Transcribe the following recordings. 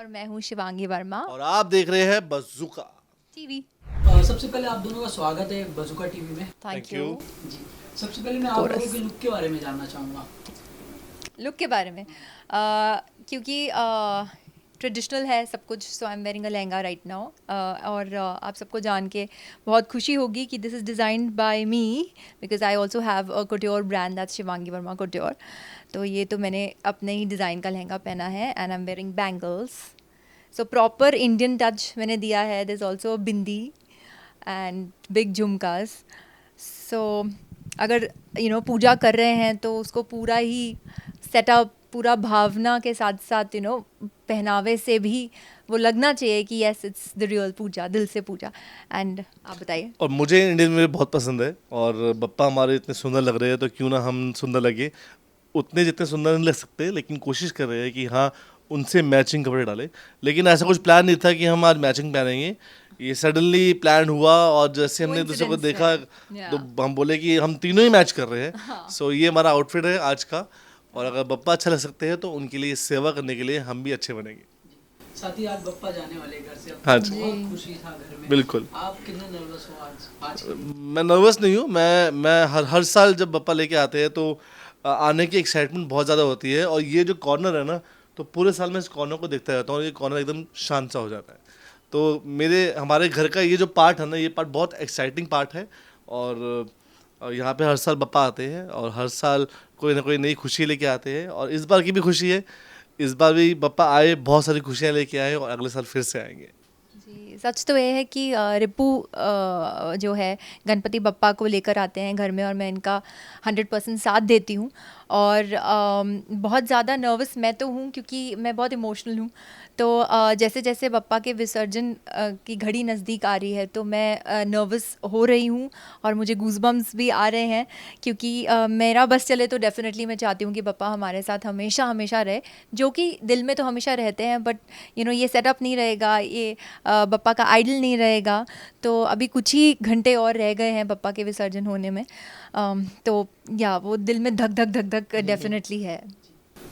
और मैं हूँ शिवांगी वर्मा और आप देख रहे हैं बज़ुका टीवी। सबसे पहले आप दोनों का स्वागत है बज़ुका टीवी में। Thank Thank you. you. जी, सबसे पहले मैं आप लोगों के लुक के बारे में जानना चाहूँगा। लुक के बारे में क्योंकि ट्रेडिशनल है सब कुछ, so I am wearing a lehenga right now. और आप सबको जान के बहुत खुशी होगी कि this is designed by me because I also have a couture brand that's Shivangi Verma couture. तो ये तो मैंने अपने ही डिज़ाइन का लहंगा पहना है and I am wearing bangles, so proper Indian touch मैंने दिया है। This also bindi and big jhumkas. So अगर पूजा कर रहे हैं तो उसको पूरा ही सेटअप, पूरा भावना के साथ साथ पहनावे से भी वो लगना चाहिए कि यस इट्स द रियल पूजा, दिल से पूजा। एंड आप बताइए। और मुझे इंडियन वेयर बहुत पसंद है और बप्पा हमारे इतने सुंदर लग रहे हैं तो क्यों ना हम सुंदर लगे। उतने जितने सुंदर नहीं लग सकते लेकिन कोशिश कर रहे हैं कि हाँ उनसे मैचिंग कपड़े डालें। लेकिन ऐसा कुछ प्लान नहीं था कि हम आज मैचिंग पहनेंगे, ये सडनली प्लान हुआ और जैसे हमने दूसरे को Coincidence देखा है। तो Yeah. हम बोले कि हम तीनों ही मैच कर रहे हैं। हाँ। सो ये हमारा आउटफिट है आज का, और अगर बप्पा अच्छा लग सकते हैं तो उनके लिए सेवा करने के लिए हम भी अच्छे बनेंगे। साथ ही आज बप्पा जाने वाले घर से, अब हाँ जी। बहुत खुशी था घर में। बिल्कुल। आप कितने नर्वस हो आज के लिए? मैं नर्वस नहीं हूँ। मैं हर साल जब बप्पा लेके आते हैं तो आने की एक्साइटमेंट बहुत ज़्यादा होती है। और ये जो कॉर्नर है ना, तो पूरे साल मैं इस कॉर्नर को देखता रहता हूँ और ये कॉर्नर एकदम शांत सा हो जाता है। तो हमारे घर का ये जो पार्ट है ना, ये पार्ट बहुत एक्साइटिंग पार्ट है। और यहाँ पे हर साल बप्पा आते हैं और हर साल कोई ना कोई नई खुशी लेके आते हैं। और इस बार की भी खुशी है, इस बार भी बप्पा आए, बहुत सारी खुशियाँ लेके आए और अगले साल फिर से आएंगे। जी, सच तो ये है कि रिपू जो है गणपति बप्पा को लेकर आते हैं घर में और मैं इनका 100% साथ देती हूँ। और बहुत ज़्यादा नर्वस मैं तो हूँ क्योंकि मैं बहुत इमोशनल हूँ। तो जैसे जैसे बप्पा के विसर्जन की घड़ी नज़दीक आ रही है तो मैं नर्वस हो रही हूँ और मुझे गूज़बम्स भी आ रहे हैं क्योंकि मेरा बस चले तो डेफिनेटली मैं चाहती हूँ कि बप्पा हमारे साथ हमेशा हमेशा रहे, जो कि दिल में तो हमेशा रहते हैं। बट ये सेटअप नहीं रहेगा, ये बप्पा का आइडल नहीं रहेगा। तो अभी कुछ ही घंटे और रह गए हैं बप्पा के विसर्जन होने में। तो या वो दिल में धक धक धक धक डेफिनेटली है।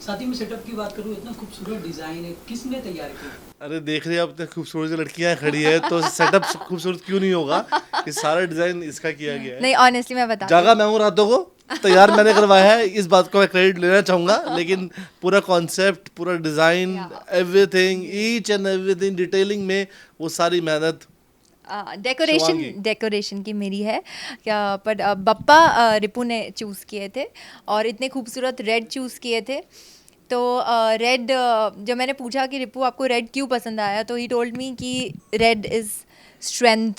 साथ ही मैं सेटअप की बात करूँ, इतना खूबसूरत डिजाइन है, किसने तैयार किया? अरे देख रहे हैं आप, इतने खूबसूरत जो लड़कियां खड़ी है तो सेटअप खूबसूरत क्यों नहीं होगा। ये सारा डिजाइन इसका किया गया है। नहीं, ऑनेस्टली मैं बता जागा मैं हूँ रातों को तैयार मैंने करवाया है, इस बात को मैं क्रेडिट लेना चाहूंगा। लेकिन पूरा कॉन्सेप्ट, पूरा design, everything, each and everything detailing में वो सारी मेहनत शिवांगी। डेकोरेशन की मेरी है क्या। पर बप्पा रिपू ने चूज़ किए थे और इतने खूबसूरत रेड चूज़ किए थे। तो रेड, जब मैंने पूछा कि रिपू आपको रेड क्यों पसंद आया, तो ही टोल्ड मी कि रेड इज़ स्ट्रेंथ।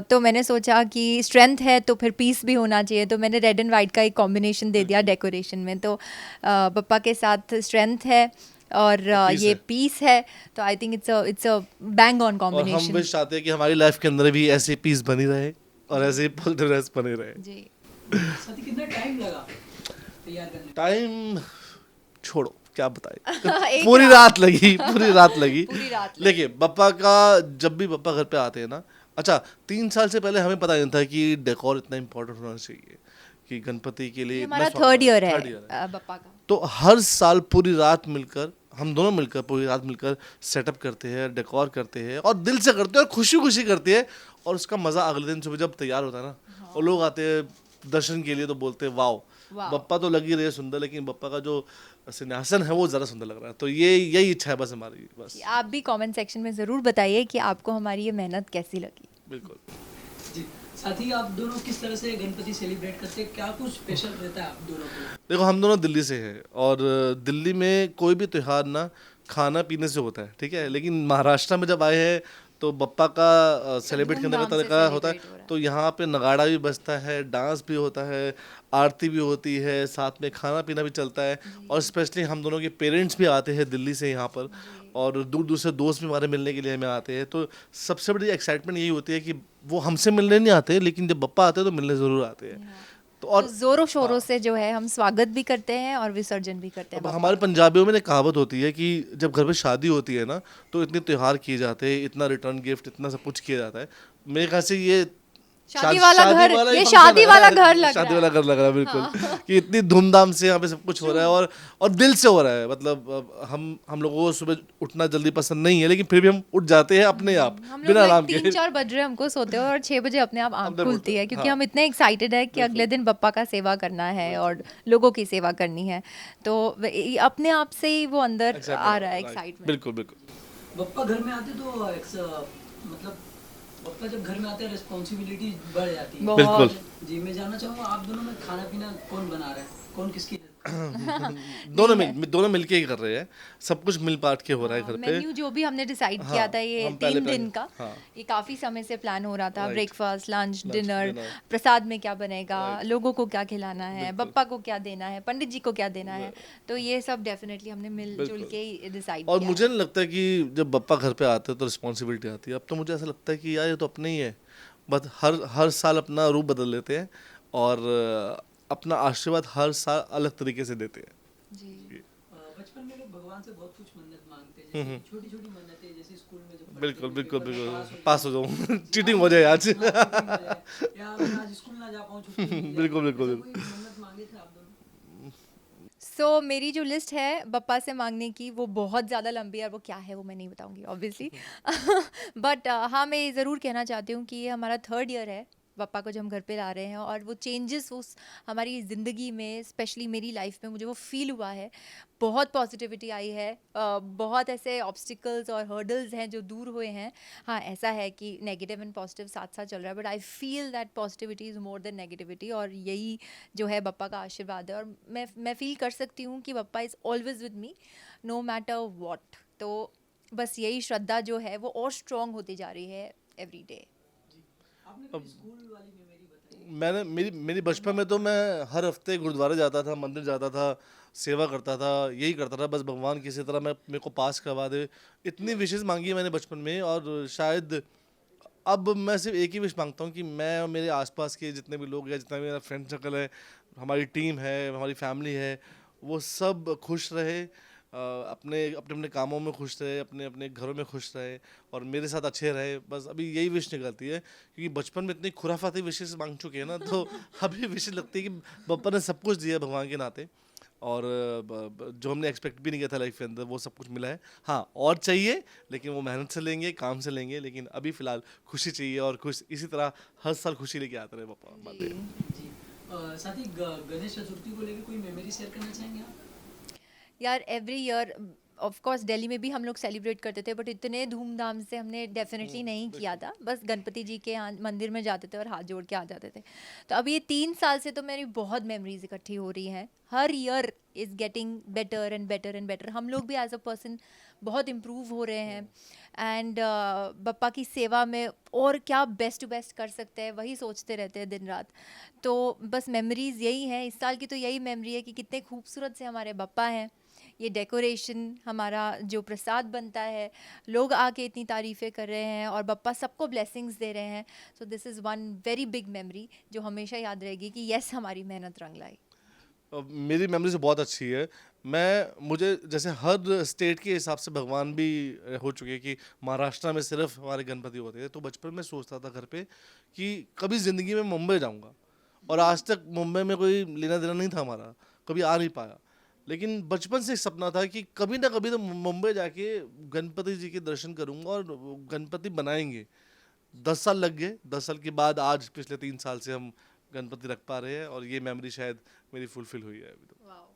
तो मैंने सोचा कि स्ट्रेंथ है तो फिर पीस भी होना चाहिए, तो मैंने रेड एंड वाइट का एक कॉम्बिनेशन दे दिया डेकोरेशन में। तो बप्पा के साथ स्ट्रेंथ है और peace ये है। पीस है। तो I think it's a bang on और हम कॉम्बिनेशन। विश चाहते हैं कि हमारी लाइफ के अंदर भी ऐसी पीस बनी रहे और ऐसे पॉजिटिवनेस बने रहे। जी। साथ ही कितना टाइम लगा तैयार करने में? टाइम छोड़ो, क्या बताए। एक पूरी रात लगी, पूरी रात लगी। पूरी रात लगी। देखिए बप्पा का, जब भी बप्पा घर पे आते हैं ना, अच्छा 3 साल से पहले हमें पता नहीं था कि डेकोर इतना इम्पोर्टेंट होना चाहिए, कि गणपति के लिए ये इतना हमारा स्वागत थर्ड ईयर third year है बप्पा का। तो हर साल पूरी रात मिलकर, हम दोनों मिलकर पूरी रात मिलकर सेटअप करते हैं, डेकोर करते हैं और दिल से करते हैं और खुशी खुशी करते हैं। और उसका मज़ा अगले दिन सुबह जब तैयार होता है ना, और लोग आते हैं दर्शन के लिए तो बोलते हैं वाओ, बप्पा तो लग ही रहे सुंदर, लेकिन बप्पा का जो सिंहासन है वो ज़्यादा सुंदर लग रहा है। तो यही इच्छा है बस हमारी, बस। आप भी कमेंट सेक्शन में ज़रूर बताइए कि आपको हमारी ये मेहनत कैसी लगी। बिल्कुल। जी, साथ ही आप दोनों किस तरह से गणपति सेलिब्रेट करते हैं, क्या कुछ स्पेशल रहता है आप दोनों के लिए? देखो हम दोनों दिल्ली से हैं और दिल्ली में कोई भी त्यौहार ना खाना पीने से होता है, ठीक है। लेकिन महाराष्ट्र में जब आए हैं तो बप्पा का सेलिब्रेट करने का धूमधाम से तरीका होता है। celebrate हो रहा है। तो यहाँ पे नगाड़ा भी बजता है, डांस भी होता है, आरती भी होती है, साथ में खाना पीना भी चलता है। और स्पेशली हम दोनों के पेरेंट्स भी आते हैं दिल्ली से यहाँ पर, और दूर दूर से दोस्त भी हमारे मिलने के लिए हमें आते हैं। तो सबसे बड़ी एक्साइटमेंट यही होती है कि वो हमसे मिलने नहीं आते, लेकिन जब बप्पा आते हैं तो मिलने ज़रूर आते हैं। तो और तो जोरों शोरों से जो है हम स्वागत भी करते हैं और विसर्जन भी करते हैं अब बप्पा हमारे का। पंजाबियों में एक कहावत होती है कि जब घर में शादी होती है ना, तो इतने त्यौहार किए जाते हैं, इतना रिटर्न गिफ्ट, इतना सब कुछ किया जाता है। मेरे ख्याल से ये शादी वाला घर, ही ये function शादी है। वाला घर लग शादी रहा वाला है। घर लग रहा है बिल्कुल, कि इतनी धूमधाम से यहाँ पे सब कुछ हो रहा है और दिल से हो रहा है। मतलब अब हम लोगों को सुबह उठना जल्दी पसंद नहीं है, लेकिन फिर भी हम उठ जाते हैं अपने आप हम लोग बिना लाइक अलार्म के। 3-4 बज रहे हैं हमको सोते हो और 6 बजे अपने आप आँख अंदर खुलती उठते है, हैं, क्योंकि हाँ। हम इतने एक्साइटेड है कि अगले दिन बप्पा का सेवा करना है और लोगों की सेवा करनी है। तो अपने आप से ही वो अंदर आ रहा है एक्साइटमेंट। बिल्कुल बिल्कुल। पप्पा घर में आते तो मतलब पप्पा जब घर में आते हैं रिस्पॉन्सिबिलिटी बढ़ जाती है। बिल्कुल। जी, मैं जानना चाहूँगा आप दोनों में खाना पीना कौन बना रहा है, कौन किसकी दोनों मिलके ही कर रहे हैं, सब कुछ मिल बांट के हो रहा है घर पे। मेन्यू जो भी हमने डिसाइड किया हाँ, था ये हम पहले 3 दिन plan- का, हाँ। ये काफ़ी समय से प्लान हो रहा था। Right. Breakfast, lunch, dinner, dinner। प्रसाद में क्या बनेगा, Right. लोगों को क्या खिलाना है, बिल्कुल। बप्पा को क्या देना है, पंडित जी को क्या देना है। तो ये सब डेफिनेटली हमने मिलजुल बिल्कुल। के ही डिसाइड और किया मुझे है। नहीं लगता कि जब बप्पा घर पे आते हैं तो रिस्पॉन्सिबिलिटी आती है। अब तो मुझे ऐसा लगता है कि यार ये तो अपने ही है, बस हर साल अपना रूप बदल लेते हैं और अपना आशीर्वाद हर साल अलग तरीके से देते हैं। जी। बचपन में लोग भगवान से बहुत कुछ मन्नत मांगते हैं, जैसे छोटी छोटी मन्नतें, जैसे स्कूल में जब पढ़ते बिल्कुल थे, बिल्कुल पेपर में बिल्कुल, पास पास हो जाऊँ चीटिंग हो जाए आज। या मैं आज स्कूल ना जा पाऊँ, छुट्टी मिल जाए। बिल्कुल, बिल्कुल, ऐसा कोई मन्नत मांगे थे आप दोनों? मेरी जो लिस्ट है बप्पा से मांगने की वो बहुत ज़्यादा लंबी है और वो क्या है वो मैं नहीं बताऊंगी ऑब्वियसली। बट हाँ, मैं ये ज़रूर कहना चाहती हूँ कि ये हमारा 3rd ईयर है पप्पा को जो हम घर पे ला रहे हैं, और वो चेंजेस उस हमारी ज़िंदगी में, स्पेशली मेरी लाइफ में, मुझे वो फील हुआ है। बहुत पॉजिटिविटी आई है, बहुत ऐसे ऑब्स्टिकल्स और हर्डल्स हैं जो दूर हुए हैं। हाँ, ऐसा है कि नेगेटिव एंड पॉजिटिव साथ साथ चल रहा है, but I feel that positivity is more than negativity, और यही जो है बप्पा का आशीर्वाद है। और मैं फील कर सकती हूँ कि Bappa is always with me know matter what. तो बस यही श्रद्धा जो है वो और स्ट्रॉन्ग होती जा रही है एवरी डे। आपने कोई स्कूल वाली मेमोरी बताई? मैंने मेरी बचपन में तो मैं हर हफ्ते गुरुद्वारे जाता था, मंदिर जाता था, सेवा करता था, यही करता था, बस भगवान किसी तरह मैं मेरे को पास करवा दे। इतनी विशेष मांगी है मैंने बचपन में, और शायद अब मैं सिर्फ एक ही विश मांगता हूँ कि मैं और मेरे आसपास के जितने भी लोग हैं, जितना भी मेरा फ्रेंड सर्कल है, हमारी टीम है, हमारी फैमिली है, वो सब खुश रहे, अपने अपने अपने कामों में खुश रहे, अपने अपने घरों में खुश रहे और मेरे साथ अच्छे रहे। बस अभी यही विश निकलती है, क्योंकि बचपन में इतनी खुराफाती विशेष मांग चुके हैं ना, तो अभी विश लगती है कि बप्पा ने सब कुछ दिया भगवान के नाते, और जो हमने एक्सपेक्ट भी नहीं किया था लाइफ के अंदर वो सब कुछ मिला है। हाँ, और चाहिए, लेकिन वो मेहनत से लेंगे, काम से लेंगे, लेकिन अभी फ़िलहाल खुशी चाहिए, और खुश इसी तरह हर साल खुशी लेके आते रहे पापा हमारे। जी, साथ ही गणेश चतुर्थी को लेकर कोई मेमोरी शेयर करना चाहेंगे आप? यार, every year of course Delhi में भी हम लोग सेलिब्रेट करते थे, बट इतने धूमधाम से हमने डेफिनेटली नहीं किया था। बस गणपति जी के यहाँ मंदिर में जाते थे और हाथ जोड़ के आ जाते थे। तो अब ये 3 साल से तो मेरी बहुत मेमोरीज इकट्ठी हो रही हैं। हर year is getting better and better and better. हम लोग भी एज अ पर्सन बहुत इम्प्रूव हो रहे हैं, एंड बप्पा की सेवा में और क्या बेस्ट टू बेस्ट कर सकते हैं वही सोचते रहते हैं दिन रात। तो बस मेमोरीज़ यही हैं। इस साल की तो यही मेमोरी है कि कितने खूबसूरत से हमारे बप्पा हैं, ये डेकोरेशन, हमारा जो प्रसाद बनता है, लोग आके इतनी तारीफ़ें कर रहे हैं और बप्पा सबको ब्लेसिंग्स दे रहे हैं। So this is one very big memory जो हमेशा याद रहेगी कि यस, हमारी मेहनत रंग लाई। मेरी मेमोरी से बहुत अच्छी है। मुझे जैसे हर स्टेट के हिसाब से भगवान भी हो चुके हैं, कि महाराष्ट्र में सिर्फ हमारे गणपति होते हैं, तो बचपन में सोचता था घर पे कि कभी ज़िंदगी में मुंबई जाऊंगा, और आज तक मुंबई में कोई लेना देना नहीं था हमारा, कभी आ नहीं पाया। लेकिन बचपन से एक सपना था कि कभी ना कभी तो मुंबई जाके गणपति जी के दर्शन करूंगा और गणपति बनाएंगे। 10 साल लग गए, 10 साल के बाद आज पिछले 3 साल से हम गणपति रख पा रहे हैं, और ये मेमोरी शायद मेरी फुलफिल हुई है अभी तो। वाओ।